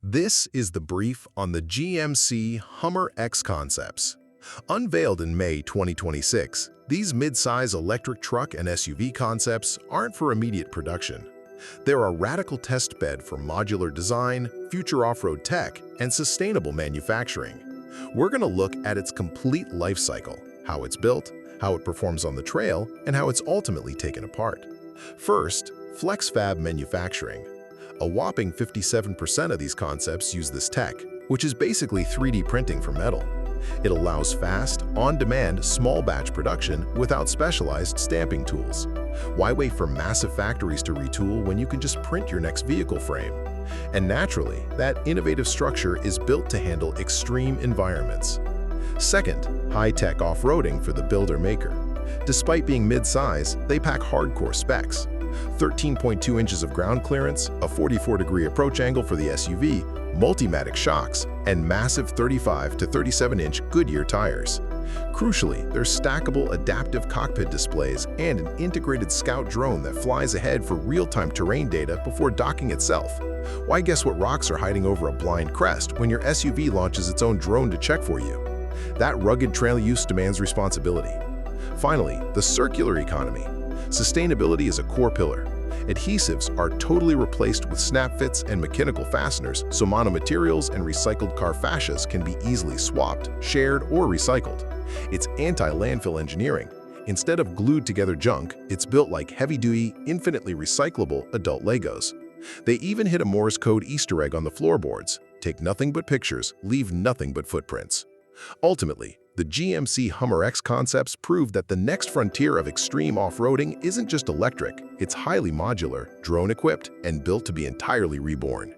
This is the brief on the GMC HUMMER X concepts. Unveiled in May 2026, these mid-size electric truck and SUV concepts aren't for immediate production. They're a radical test bed for modular design, future off-road tech, and sustainable manufacturing. We're going to look at its complete life cycle, how it's built, how it performs on the trail, and how it's ultimately taken apart. First, FLEX FAB manufacturing. A whopping 57% of these concepts use this tech, which is basically 3D printing for metal. It allows fast, on-demand, small-batch production without specialized stamping tools. Why wait for massive factories to retool when you can just print your next vehicle frame? And naturally, that innovative structure is built to handle extreme environments. Second, high-tech off-roading for the builder-maker. Despite being mid-size, they pack hardcore specs. 13.2 inches of ground clearance, a 44-degree approach angle for the SUV, Multimatic shocks, and massive 35 to 37-inch Goodyear tires. Crucially, there's stackable adaptive cockpit displays and an integrated scout drone that flies ahead for real-time terrain data before docking itself. Why guess what rocks are hiding over a blind crest when your SUV launches its own drone to check for you? That rugged trail use demands responsibility. Finally, the circular economy. Sustainability is a core pillar. Adhesives are totally replaced with snap fits and mechanical fasteners, so monomaterials and recycled car fascias can be easily swapped, shared, or recycled. It's anti-landfill engineering. Instead of glued-together junk, it's built like heavy-duty, infinitely recyclable adult Legos. They even hit a Morse code Easter egg on the floorboards. Take nothing but pictures, leave nothing but footprints. Ultimately, the GMC HUMMER X concepts prove that the next frontier of extreme off-roading isn't just electric, it's highly modular, drone-equipped, and built to be entirely reborn.